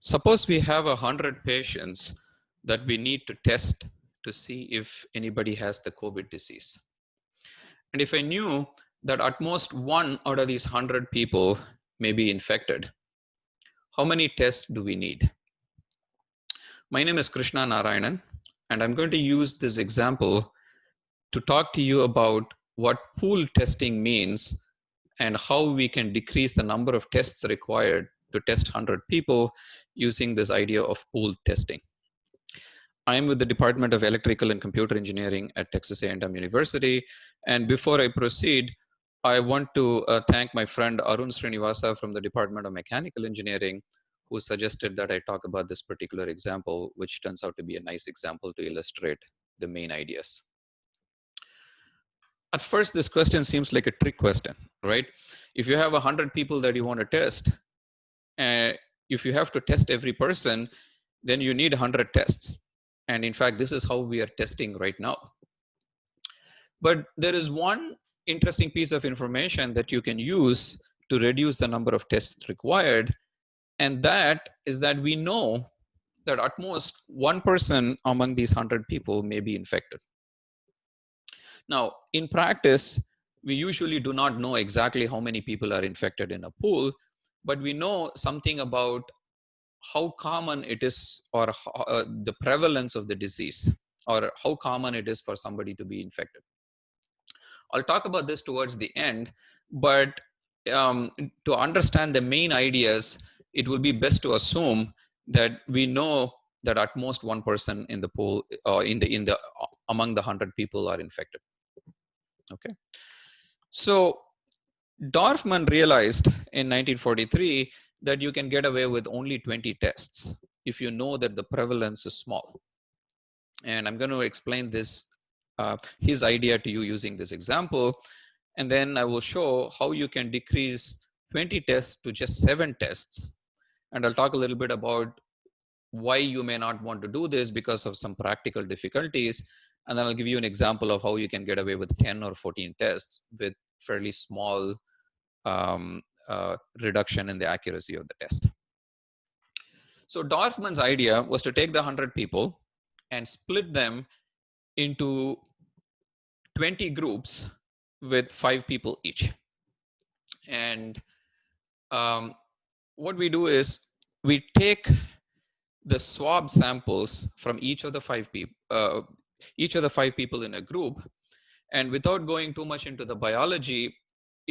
Suppose we have 100 patients that we need to test to see if anybody has the COVID disease. And if I knew that at most one out of these 100 people may be infected, how many tests do we need? My name is Krishna Narayanan, and I'm going to use this example to talk to you about what pool testing means and how we can decrease the number of tests required to test 100 people using this idea of pool testing. I'm with the Department of Electrical and Computer Engineering at Texas A&M University. And before I proceed, I want to thank my friend Arun Srinivasa from the Department of Mechanical Engineering, who suggested that I talk about this particular example, which turns out to be a nice example to illustrate the main ideas. At first, this question seems like a trick question, right? If you have 100 people that you want to test, if you have to test every person, then you need 100 tests. And in fact, this is how we are testing right now. But there is one interesting piece of information that you can use to reduce the number of tests required. And that is that we know that at most one person among these 100 people may be infected. Now, in practice, we usually do not know exactly how many people are infected in a pool, but we know something about how common it is, or the prevalence of the disease, or how common it is for somebody to be infected. I'll talk about this towards the end, but to understand the main ideas, it will be best to assume that we know that at most one person in the pool, among the 100 people are infected. Okay, so Dorfman realized in 1943 that you can get away with only 20 tests if you know that the prevalence is small. And I'm going to explain this, his idea to you using this example. And then I will show how you can decrease 20 tests to just 7 tests. And I'll talk a little bit about why you may not want to do this because of some practical difficulties. And then I'll give you an example of how you can get away with 10 or 14 tests with fairly small reduction in the accuracy of the test. So Dorfman's idea was to take the 100 people and split them into 20 groups with 5 people each. And what we do is we take the swab samples from each of the 5 people in a group, and without going too much into the biology,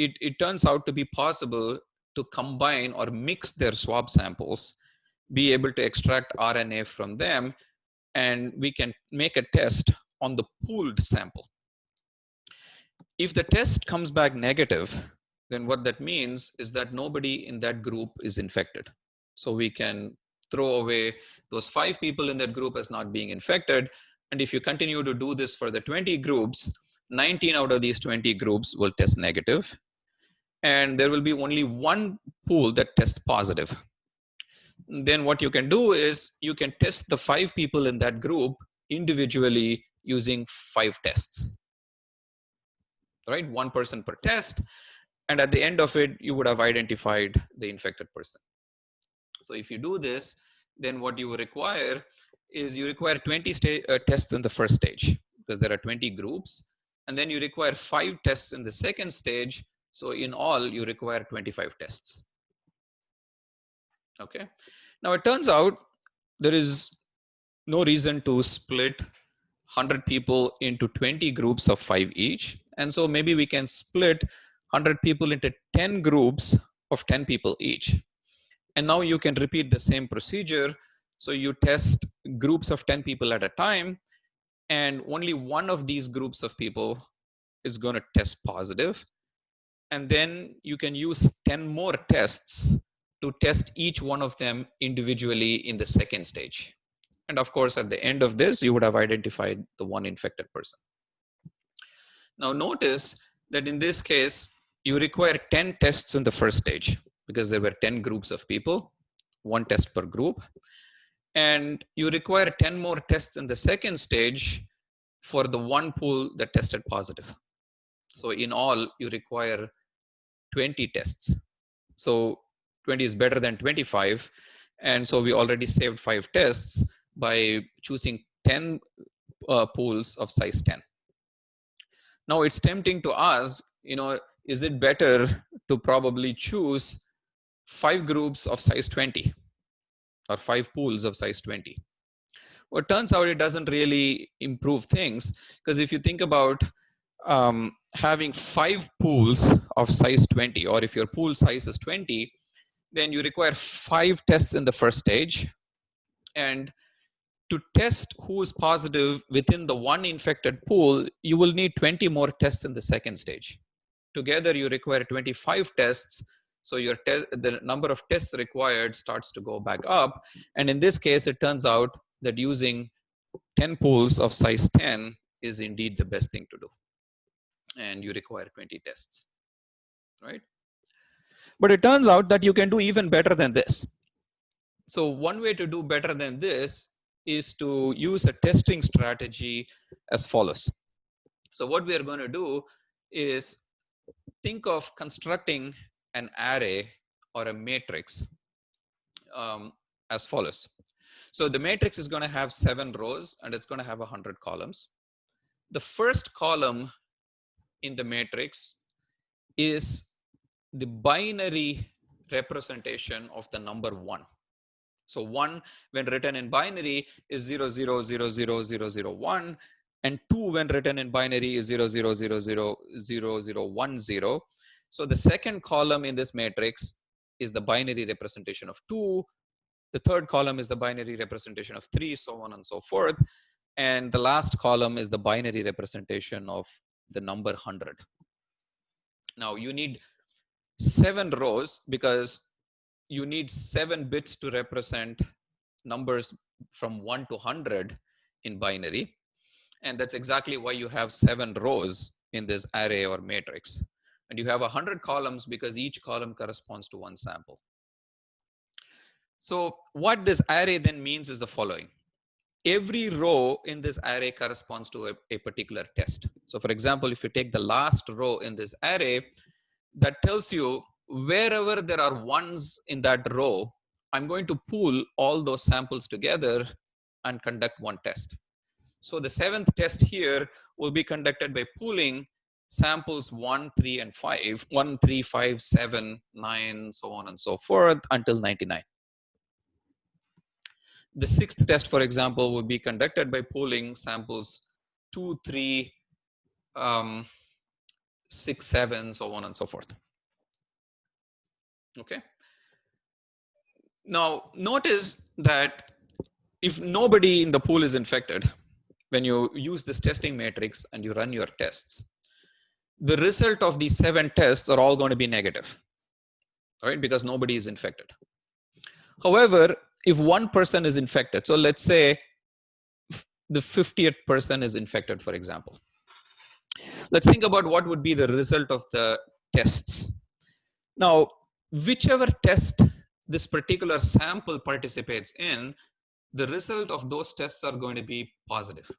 it turns out to be possible to combine or mix their swab samples, be able to extract RNA from them, and we can make a test on the pooled sample. If the test comes back negative, then what that means is that nobody in that group is infected. So we can throw away those 5 people in that group as not being infected. And if you continue to do this for the 20 groups, 19 out of these 20 groups will test negative. And there will be only one pool that tests positive. Then what you can do is you can test the 5 people in that group individually using 5 tests. Right? 1 person per test. And at the end of it, you would have identified the infected person. So if you do this, then what you require is you require 20 tests in the first stage, because there are 20 groups. And then you require 5 tests in the second stage. So in all, you require 25 tests. Okay. Now it turns out there is no reason to split 100 people into 20 groups of 5 each. And so maybe we can split 100 people into 10 groups of 10 people each. And now you can repeat the same procedure. So you test groups of 10 people at a time, and only one of these groups of people is going to test positive. And then you can use 10 more tests to test each one of them individually in the second stage. And of course, at the end of this, you would have identified the one infected person. Now notice that in this case, you require 10 tests in the first stage because there were 10 groups of people, 1 test per group. And you require 10 more tests in the second stage for the one pool that tested positive. So in all, you require 20 tests. So 20 is better than 25. And so we already saved 5 tests by choosing 10 pools of size 10. Now it's tempting to ask, is it better to probably choose 5 groups of size 20 or 5 pools of size 20? Well, it turns out it doesn't really improve things, because if you think about having 5 pools of size 20, or if your pool size is 20, then you require 5 tests in the first stage. And to test who is positive within the one infected pool, you will need 20 more tests in the second stage. Together, you require 25 tests. So the number of tests required starts to go back up. And in this case, it turns out that using 10 pools of size 10 is indeed the best thing to do. And you require 20 tests, right? But it turns out that you can do even better than this. So one way to do better than this is to use a testing strategy as follows. So what we are going to do is think of constructing an array or a matrix as follows. So the matrix is going to have 7 rows and it's going to have 100 columns. The first column in the matrix is the binary representation of the number 1. So 1 when written in binary is 00000001, and 2 when written in binary is 00000010. So the second column in this matrix is the binary representation of 2. The third column is the binary representation of 3, so on and so forth. And the last column is the binary representation of the number 100. Now you need 7 rows because you need 7 bits to represent numbers from 1 to 100 in binary. And that's exactly why you have 7 rows in this array or matrix. And you have 100 columns because each column corresponds to 1 sample. So what this array then means is the following. Every row in this array corresponds to a particular test. So for example, if you take the last row in this array, that tells you wherever there are 1s in that row, I'm going to pool all those samples together and conduct one test. So the 7th test here will be conducted by pooling samples 1, 3, and 5, 1, 3, 5, 7, 9, so on and so forth until 99. The 6th test, for example, will be conducted by pooling samples 2, 3, 6, 7, so on and so forth. Okay. Now, notice that if nobody in the pool is infected, when you use this testing matrix and you run your tests, the result of these 7 tests are all going to be negative, right? Because nobody is infected. However, if one person is infected, so let's say the 50th person is infected, for example. Let's think about what would be the result of the tests. Now, whichever test this particular sample participates in, the result of those tests are going to be positive.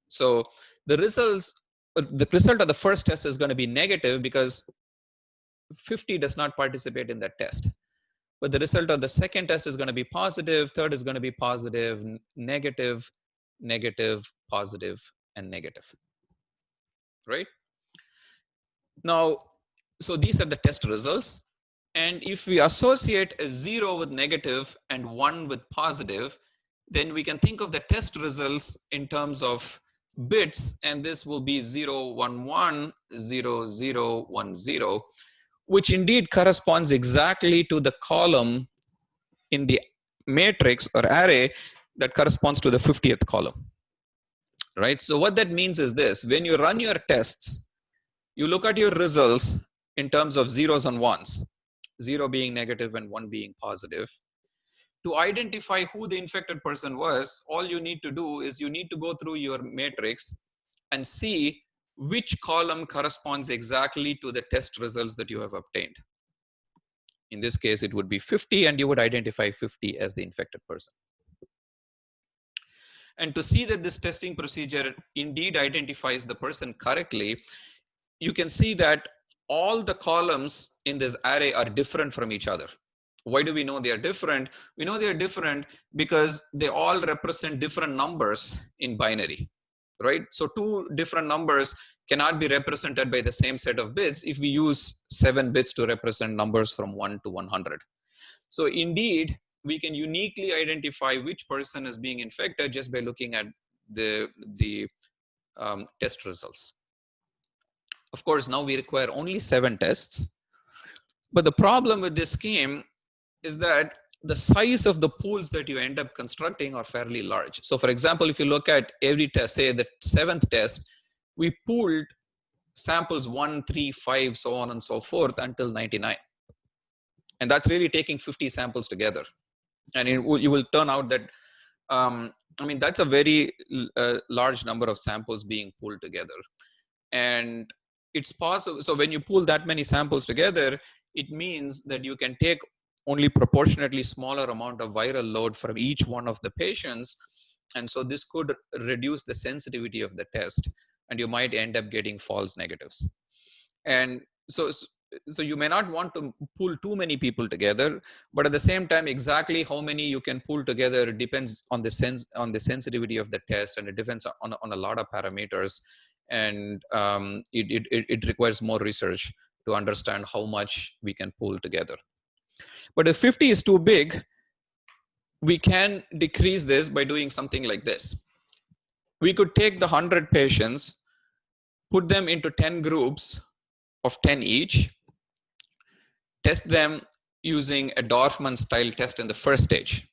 So the result of the first test is going to be negative because 50 does not participate in that test. But the result of the second test is going to be positive, third is going to be positive, negative, negative, positive, and negative, right? Now, so these are the test results. And if we associate a 0 with negative and 1 with positive, then we can think of the test results in terms of bits, and this will be 0, 1, 1, 0, 0, 1, 0, which indeed corresponds exactly to the column in the matrix or array that corresponds to the 50th column, right? So what that means is this: when you run your tests, you look at your results in terms of 0s and 1s, 0 being negative and 1 being positive. To identify who the infected person was, all you need to do is you need to go through your matrix and see which column corresponds exactly to the test results that you have obtained. In this case, it would be 50, and you would identify 50 as the infected person. And to see that this testing procedure indeed identifies the person correctly, you can see that all the columns in this array are different from each other. Why do we know they are different? We know they are different because they all represent different numbers in binary, right? So two different numbers cannot be represented by the same set of bits if we use 7 bits to represent numbers from 1 to 100. So indeed, we can uniquely identify which person is being infected just by looking at the test results. Of course, now we require only 7 tests. But the problem with this scheme is that the size of the pools that you end up constructing are fairly large. So for example, if you look at every test, say the 7th test, we pooled samples 1, 3, 5, so on and so forth until 99. And that's really taking 50 samples together. And you will turn out that, I mean, that's a very large number of samples being pooled together. And it's possible, so when you pool that many samples together, it means that you can take only proportionately smaller amount of viral load from each one of the patients. And so this could reduce the sensitivity of the test, and you might end up getting false negatives. And so you may not want to pool too many people together, but at the same time, exactly how many you can pool together depends on the sensitivity of the test, and it depends on a lot of parameters. And it requires more research to understand how much we can pool together. But if 50 is too big, we can decrease this by doing something like this. We could take the 100 patients, put them into 10 groups of 10 each, test them using a Dorfman style test in the first stage.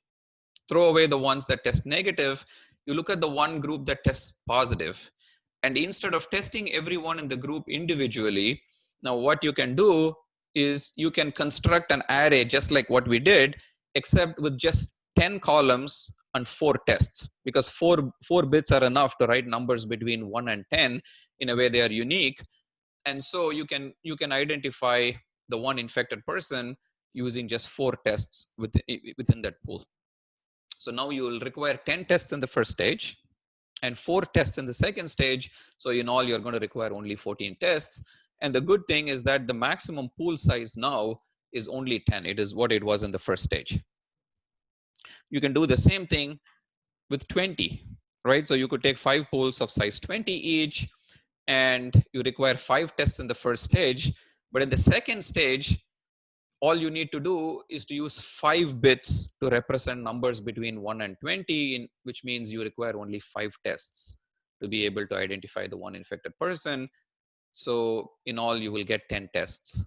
Throw away the ones that test negative. You look at the one group that tests positive. And instead of testing everyone in the group individually, now what you can do is you can construct an array just like what we did, except with just 10 columns and 4 tests, because four bits are enough to write numbers between 1 and 10 in a way they are unique. And so you can identify the one infected person using just 4 tests within that pool. So now you will require 10 tests in the first stage and 4 tests in the second stage. So in all, you're going to require only 14 tests. And the good thing is that the maximum pool size now is only 10. It is what it was in the first stage. You can do the same thing with 20, right? So you could take 5 pools of size 20 each, and you require 5 tests in the first stage. But in the second stage, all you need to do is to use 5 bits to represent numbers between 1 and 20, which means you require only 5 tests to be able to identify the one infected person. So in all, you will get 10 tests.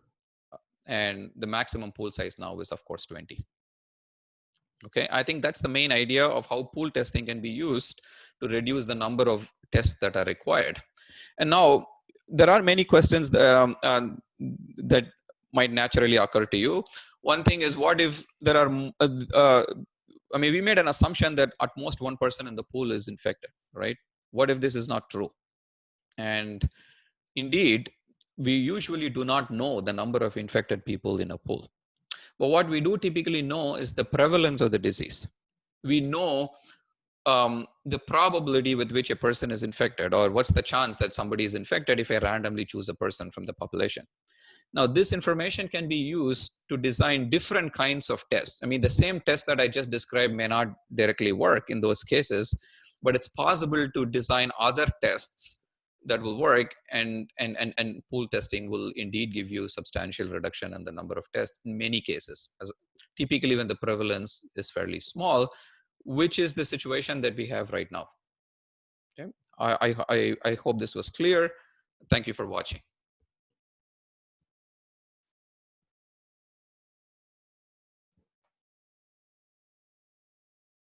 And the maximum pool size now is, of course, 20. Okay, I think that's the main idea of how pool testing can be used to reduce the number of tests that are required. And now, there are many questions that might naturally occur to you. One thing is, what if there are, I mean, we made an assumption that at most one person in the pool is infected, right? What if this is not true? And indeed, we usually do not know the number of infected people in a pool. But what we do typically know is the prevalence of the disease. We know the probability with which a person is infected, or what's the chance that somebody is infected if I randomly choose a person from the population. Now, this information can be used to design different kinds of tests. I mean, the same test that I just described may not directly work in those cases, but it's possible to design other tests that will work, and pool testing will indeed give you substantial reduction in the number of tests in many cases, typically when the prevalence is fairly small, which is the situation that we have right now. Okay? I hope this was clear. Thank you for watching.